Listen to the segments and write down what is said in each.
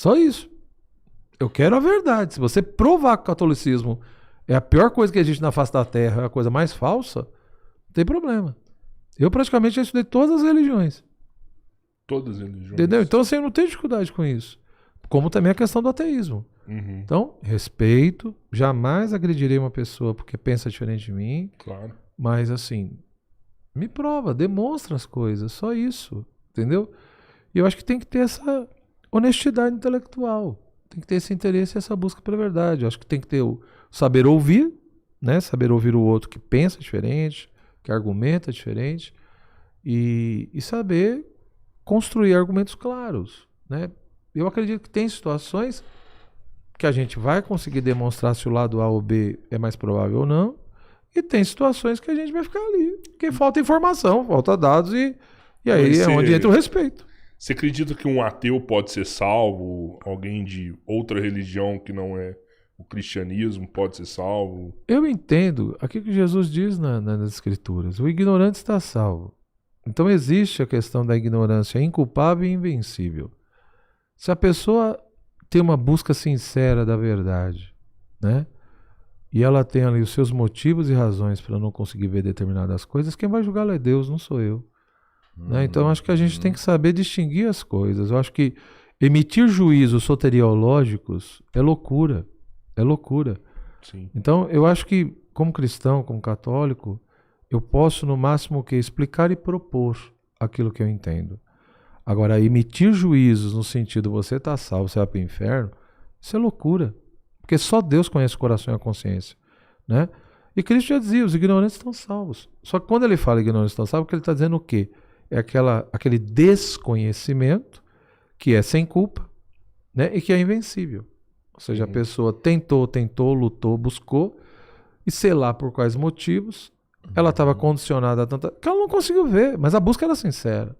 Só isso. Eu quero a verdade. Se você provar que o catolicismo é a pior coisa que existe na face da Terra, é a coisa mais falsa, não tem problema. Eu praticamente já estudei todas as religiões. Todas as religiões. Entendeu? Então, assim, eu não tenho dificuldade com isso. Como também a questão do ateísmo. Uhum, Então, respeito, jamais agredirei uma pessoa porque pensa diferente de mim, claro. mas assim, me prova, demonstra as coisas, só isso, entendeu? E eu acho que tem que ter essa honestidade intelectual, tem que ter esse interesse e essa busca pela verdade. Eu acho que tem que ter o saber ouvir, né? Saber ouvir o outro que pensa diferente, que argumenta diferente, e saber construir argumentos claros, né? Eu acredito que tem situações que a gente vai conseguir demonstrar se o lado A ou B é mais provável ou não, e tem situações que a gente vai ficar ali, porque falta informação, falta dados, e aí Mas é onde entra o respeito. Você acredita que um ateu pode ser salvo? Alguém de outra religião que não é o cristianismo pode ser salvo? Eu entendo aquilo que Jesus diz nas Escrituras, o ignorante está salvo. Então existe a questão da ignorância inculpável e invencível. Se a pessoa tem uma busca sincera da verdade, né? E ela tem ali os seus motivos e razões para não conseguir ver determinadas coisas, quem vai julgá-la é Deus, não sou eu. Né? Então acho que a gente tem que saber distinguir as coisas. Eu acho que emitir juízos soteriológicos é loucura. É loucura. Sim. Então eu acho que, como cristão, como católico, eu posso no máximo o quê? Explicar e propor aquilo que eu entendo. Agora, emitir juízos no sentido você está salvo, você vai para o inferno, isso é loucura. Porque só Deus conhece o coração e a consciência. Né? E Cristo já dizia, os ignorantes estão salvos. Só que quando ele fala ignorantes estão salvos, ele está dizendo o quê? É aquele desconhecimento que é sem culpa, né? E que é invencível. Ou seja, a pessoa tentou, lutou, buscou, e sei lá por quais motivos, ela estava condicionada a tanta... que ela não conseguiu ver, mas a busca era sincera.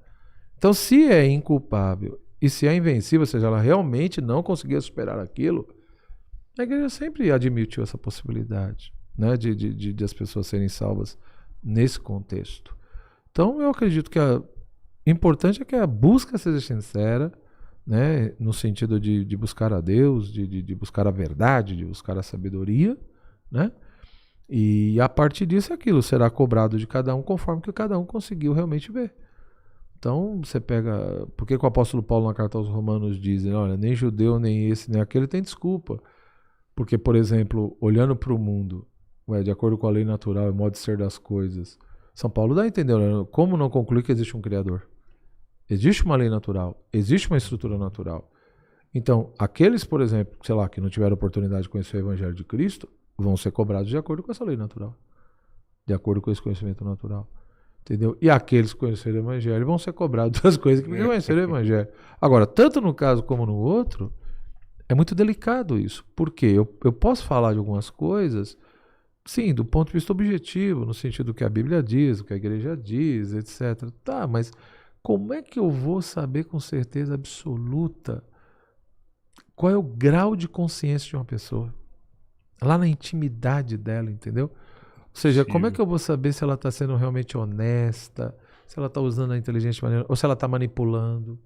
Então, se é inculpável e se é invencível, ou seja, ela realmente não conseguia superar aquilo, a igreja sempre admitiu essa possibilidade, né, de as pessoas serem salvas nesse contexto. Então, eu acredito que o importante é que a busca seja sincera, né, no sentido de buscar a Deus, de buscar a verdade, de buscar a sabedoria, né? E a partir disso, aquilo será cobrado de cada um conforme que cada um conseguiu realmente ver. Então, você pega... Por que o apóstolo Paulo na carta aos Romanos diz, olha, nem judeu, nem esse, nem aquele tem desculpa. Porque, por exemplo, olhando para o mundo, de acordo com a lei natural e o modo de ser das coisas, São Paulo dá a entender, né? Como não concluir que existe um Criador? Existe uma lei natural, existe uma estrutura natural. Então, aqueles, por exemplo, sei lá, que não tiveram oportunidade de conhecer o Evangelho de Cristo, vão ser cobrados de acordo com essa lei natural, de acordo com esse conhecimento natural. Entendeu? E aqueles que conheceram o Evangelho vão ser cobrados das coisas que não conheceram o Evangelho. Agora, tanto no caso como no outro, é muito delicado isso. Por quê? Eu posso falar de algumas coisas, sim, do ponto de vista objetivo, no sentido do que a Bíblia diz, o que a igreja diz, etc. Tá, mas como é que eu vou saber com certeza absoluta qual é o grau de consciência de uma pessoa? Lá na intimidade dela, entendeu? Ou seja, como é que eu vou saber se ela está sendo realmente honesta, se ela está usando a inteligência de maneira, ou se ela está manipulando? Ou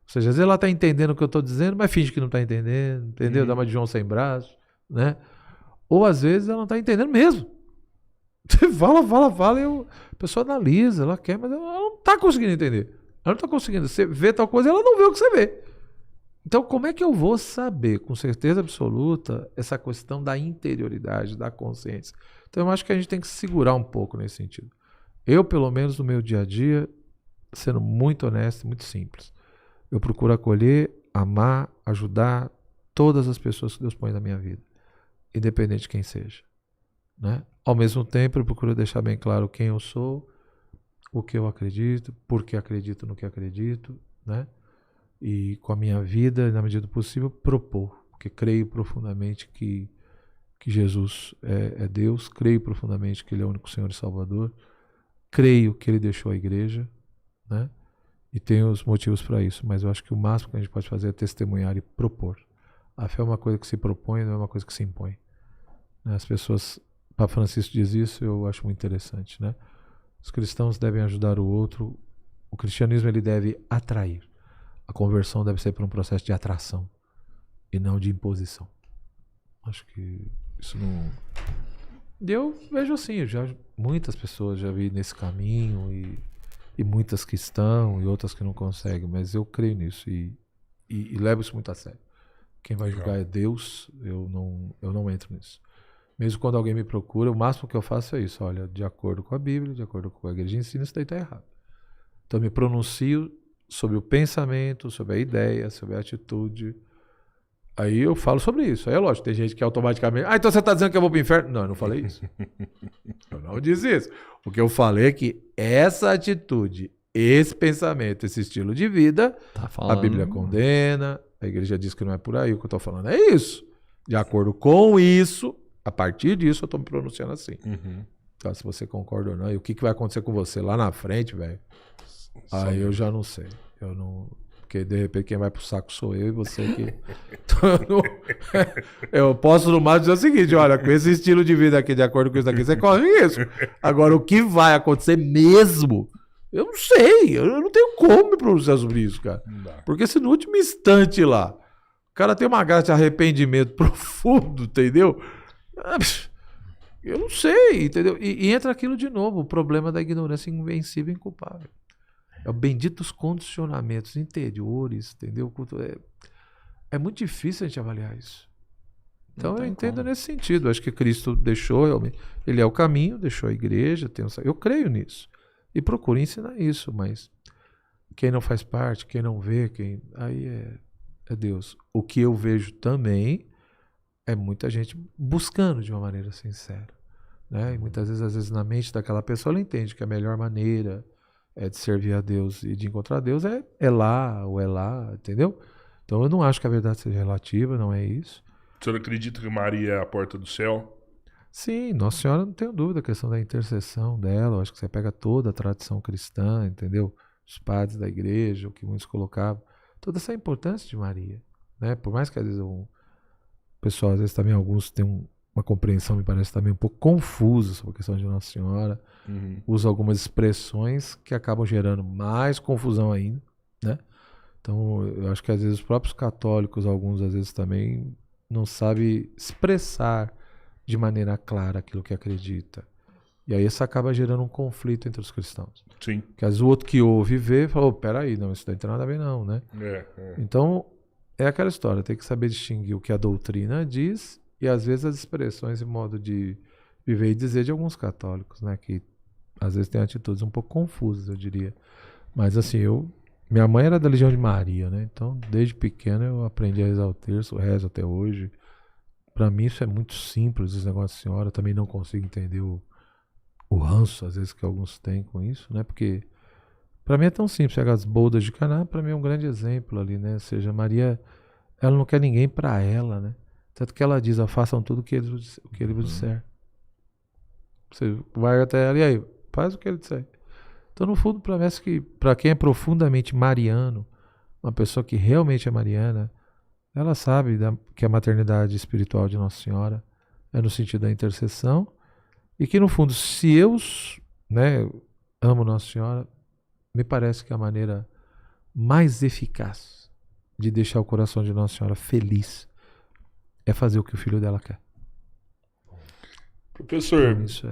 seja, às vezes ela está entendendo o que eu estou dizendo, mas finge que não está entendendo, entendeu? Dá uma de João sem braço, né? Ou às vezes ela não está entendendo mesmo. Você fala, e a pessoa analisa, ela quer, mas ela não está conseguindo entender. Ela não está conseguindo. Você vê tal coisa, ela não vê o que você vê. Então, como é que eu vou saber com certeza absoluta essa questão da interioridade, da consciência? Então, eu acho que a gente tem que se segurar um pouco nesse sentido. Eu, pelo menos no meu dia a dia, sendo muito honesto, muito simples, eu procuro acolher, amar, ajudar todas as pessoas que Deus põe na minha vida, independente de quem seja. Né? Ao mesmo tempo, eu procuro deixar bem claro quem eu sou, o que eu acredito, por que acredito no que acredito, né? E com a minha vida, na medida do possível, propor, porque creio profundamente que Jesus é Deus, creio profundamente que Ele é o único Senhor e Salvador, creio que Ele deixou a igreja, né? E tenho os motivos para isso, mas eu acho que o máximo que a gente pode fazer é testemunhar e propor. A fé é uma coisa que se propõe, não é uma coisa que se impõe. As pessoas, Papa Francisco diz isso, eu acho muito interessante, né? Os cristãos devem ajudar o outro, o cristianismo ele deve atrair. A conversão deve ser por um processo de atração. e não de imposição. Acho que isso não... Eu vejo assim, muitas pessoas já vi nesse caminho e muitas que estão e outras que não conseguem, mas eu creio nisso e levo isso muito a sério. Quem vai julgar é Deus, eu não entro nisso. Mesmo quando alguém me procura, o máximo que eu faço é isso, olha, de acordo com a Bíblia, de acordo com a igreja ensina, isso daí está errado. Então eu me pronuncio sobre o pensamento, sobre a ideia, sobre a atitude. Aí eu falo sobre isso. Aí é lógico, tem gente que automaticamente... então você está dizendo que eu vou para o inferno? Não, eu não falei isso. Eu não disse isso. O que eu falei é que essa atitude, esse pensamento, esse estilo de vida, a Bíblia condena, a igreja diz que não é por aí. O que eu estou falando é isso. De acordo com isso, a partir disso eu estou me pronunciando assim. Então, se você concorda ou não, e o que vai acontecer com você lá na frente, velho, aí eu já não sei. Eu não... Porque de repente quem vai pro saco sou eu e você que... Eu posso no máximo dizer o seguinte, olha, com esse estilo de vida aqui, de acordo com isso aqui, você corre isso. Agora, o que vai acontecer mesmo, eu não sei. Eu não tenho como me pronunciar sobre isso, cara. Porque se no último instante lá, o cara tem uma graça de arrependimento profundo, entendeu? Eu não sei, entendeu? E entra aquilo de novo, o problema da ignorância invencível e inculpável. É o bendito dos condicionamentos interiores, entendeu? É muito difícil a gente avaliar isso. Então eu entendo nesse sentido. Acho que Cristo deixou, realmente, ele é o caminho, deixou a igreja. Eu creio nisso. E procuro ensinar isso, mas quem não faz parte, quem não vê, aí é Deus. O que eu vejo também é muita gente buscando de uma maneira sincera. Né? E muitas vezes, às vezes, na mente daquela pessoa, ela entende que a melhor maneira de servir a Deus e de encontrar Deus é lá ou é lá, entendeu? Então eu não acho que a verdade seja relativa, não é isso. O senhor acredita que Maria é a porta do céu? Sim, Nossa Senhora, não tenho dúvida, a questão da intercessão dela, eu acho que você pega toda a tradição cristã, entendeu? Os padres da igreja, o que muitos colocavam, toda essa importância de Maria, né? Por mais que às vezes o pessoal, às vezes também alguns têm uma compreensão, me parece também um pouco confusa sobre a questão de Nossa Senhora, usa algumas expressões que acabam gerando mais confusão ainda, né? Então, eu acho que às vezes os próprios católicos, alguns às vezes também não sabem expressar de maneira clara aquilo que acredita. E aí isso acaba gerando um conflito entre os cristãos. Sim. Porque às vezes o outro que ouve e vê, fala, peraí, não, isso daí não tem nada a ver não, né? Então, é aquela história, tem que saber distinguir o que a doutrina diz e às vezes as expressões e modo de viver e dizer de alguns católicos, né? Que às vezes tem atitudes um pouco confusas, eu diria. Mas assim, minha mãe era da Legião de Maria, né? Então, desde pequeno eu aprendi a rezar o terço, rezo até hoje. Para mim isso é muito simples, esse negócio de senhora. Eu também não consigo entender o ranço, às vezes, que alguns têm com isso, né? Porque para mim é tão simples. Pega as bodas de Caná, para mim é um grande exemplo ali, né? Ou seja, Maria, ela não quer ninguém para ela, né? Tanto que ela diz, façam tudo o que ele vos disser. Você vai até ela e aí, faz o que ele disser. Então, no fundo, parece que para quem é profundamente mariano, uma pessoa que realmente é mariana, ela sabe que a maternidade espiritual de Nossa Senhora é no sentido da intercessão e que, no fundo, se eu, né, amo Nossa Senhora, me parece que a maneira mais eficaz de deixar o coração de Nossa Senhora feliz é fazer o que o filho dela quer. Professor, então, isso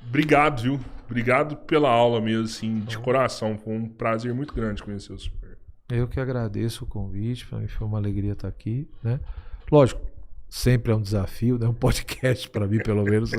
obrigado, viu? Obrigado pela aula mesmo, assim, de coração. Foi um prazer muito grande conhecer o senhor. Eu que agradeço o convite, para mim foi uma alegria estar aqui, né? Lógico, sempre é um desafio, né? Um podcast para mim, pelo menos,